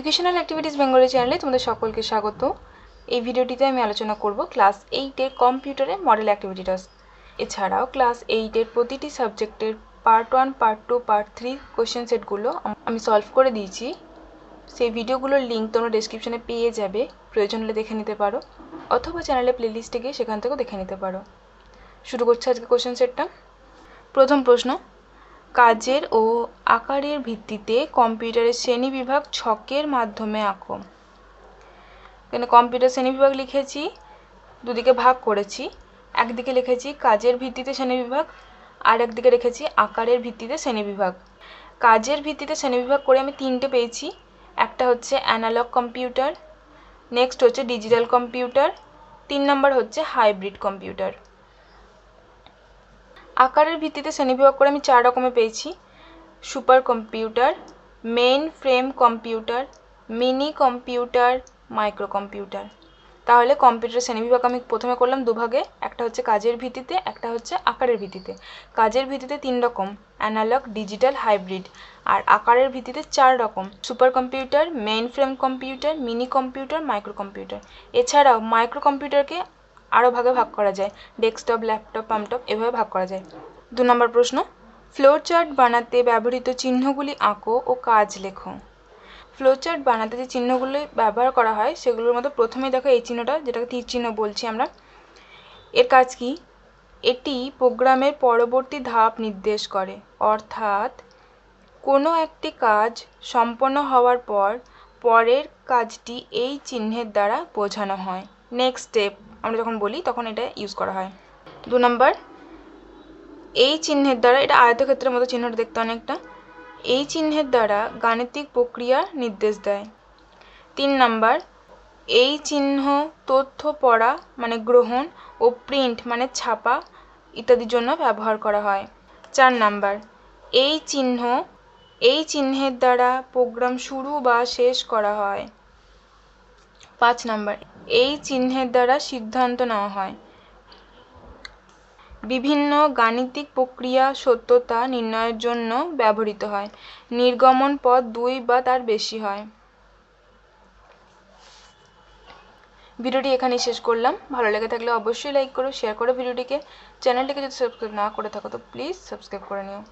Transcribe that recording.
Educational activities Bengali চ্যানেলে তোমাদের সকলকে স্বাগত। এই ভিডিওটিতে আমি আলোচনা করব ক্লাস 8-এর কম্পিউটারে মডেল অ্যাক্টিভিটি টাস্ক। এছাড়াও ক্লাস 8-এর প্রতিটি সাবজেক্টের পার্ট 1, পার্ট 2, পার্ট 3 কোয়েশ্চেন সেটগুলো আমি সলভ করে দিয়েছি। সেই ভিডিওগুলোর লিঙ্ক তোমরা ডেসক্রিপশনে পেয়ে যাবে, প্রয়োজন হলে দেখে নিতে পারো, অথবা চ্যানেলে প্লেলিস্টে গিয়ে সেখান থেকেও দেখে নিতে পারো। শুরু করছি আজকে কোয়েশ্চেন সেটটা। প্রথম প্রশ্ন, কাজের ও আকারের ভিত্তিতে কম্পিউটারের শ্রেণীবিভাগ ছকের মাধ্যমে আঁকো। এখানে কম্পিউটার শ্রেণীবিভাগ লিখেছি, দুদিকে ভাগ করেছি। একদিকে লিখেছি কাজের ভিত্তিতে শ্রেণীবিভাগ, আর একদিকে রেখেছি আকারের ভিত্তিতে শ্রেণীবিভাগ। কাজের ভিত্তিতে শ্রেণীবিভাগ করে আমি তিনটে পেয়েছি। একটা হচ্ছে অ্যানালগ কম্পিউটার, নেক্সট হচ্ছে ডিজিটাল কম্পিউটার, 3 নম্বর হচ্ছে হাইব্রিড কম্পিউটার। আকারের ভিত্তিতে শ্রেণীবিভাগ করে আমি 4 রকমের পেয়েছি: super computer, main frame computer, mini computer, micro computer. তাহলে কম্পিউটার শ্রেণীবিভাগ আমি প্রথমে করলাম দুভাগে, একটা হচ্ছে কাজের ভিত্তিতে, একটা হচ্ছে আকারের ভিত্তিতে। কাজের ভিত্তিতে 3 রকম, অ্যানালগ, ডিজিটাল, হাইব্রিড। আর আকারের ভিত্তিতে 4 রকম, super computer, main frame computer, mini computer, micro computer. এছাড়াও মাইক্রো কম্পিউটারকে আরও ভাগে ভাগ করা যায়, ডেস্কটপ, ল্যাপটপ, পামটপ এভাবে ভাগ করা যায়। 2 নম্বর প্রশ্ন, ফ্লোচার্ট বানাতে ব্যবহৃত চিহ্নগুলি আঁকো ও কাজ লেখো। ফ্লোচার্ট বানাতে যে চিহ্নগুলি ব্যবহার করা হয় সেগুলোর মধ্যে প্রথমেই দেখো এই চিহ্নটা, যেটাকে তীর চিহ্ন বলছি আমরা। এর কাজ কি? এটি প্রোগ্রামের পরবর্তী ধাপ নির্দেশ করে, অর্থাৎ কোনো একটি কাজ সম্পন্ন হওয়ার পর পরের কাজটি এই চিহ্নের দ্বারা বোঝানো হয়। নেক্সট স্টেপ আমরা যখন বলি তখন এটা ইউজ করা হয়। 2 নম্বর, এই চিহ্নের দ্বারা, এটা আয়তক্ষেত্রের মতো চিহ্নটা দেখতে অনেকটা, এই চিহ্নের দ্বারা গাণিতিক প্রক্রিয়া নির্দেশ দেয়। 3 নম্বর, এই চিহ্ন তথ্য পড়া মানে গ্রহণ ও প্রিন্ট মানে ছাপা ইত্যাদির জন্য ব্যবহার করা হয়। 4 নম্বর, এই চিহ্নের দ্বারা প্রোগ্রাম শুরু বা শেষ করা হয়। 5 নম্বর, এই চিহ্নের দ্বারা সিদ্ধান্ত নেওয়া হয়। বিভিন্ন গাণিতিক প্রক্রিয়া সত্যতা নির্ণয়ের জন্য ব্যবহৃত হয়। নির্গমন পথ 2 বা তার বেশি হয়। ভিডিওটি এখানেই শেষ করলাম। ভালো লেগে থাকলে অবশ্যই লাইক করো, শেয়ার করো ভিডিওটিকে। চ্যানেলটিকে যদি সাবস্ক্রাইব না করে থাকো তো প্লিজ সাবস্ক্রাইব করে নিও।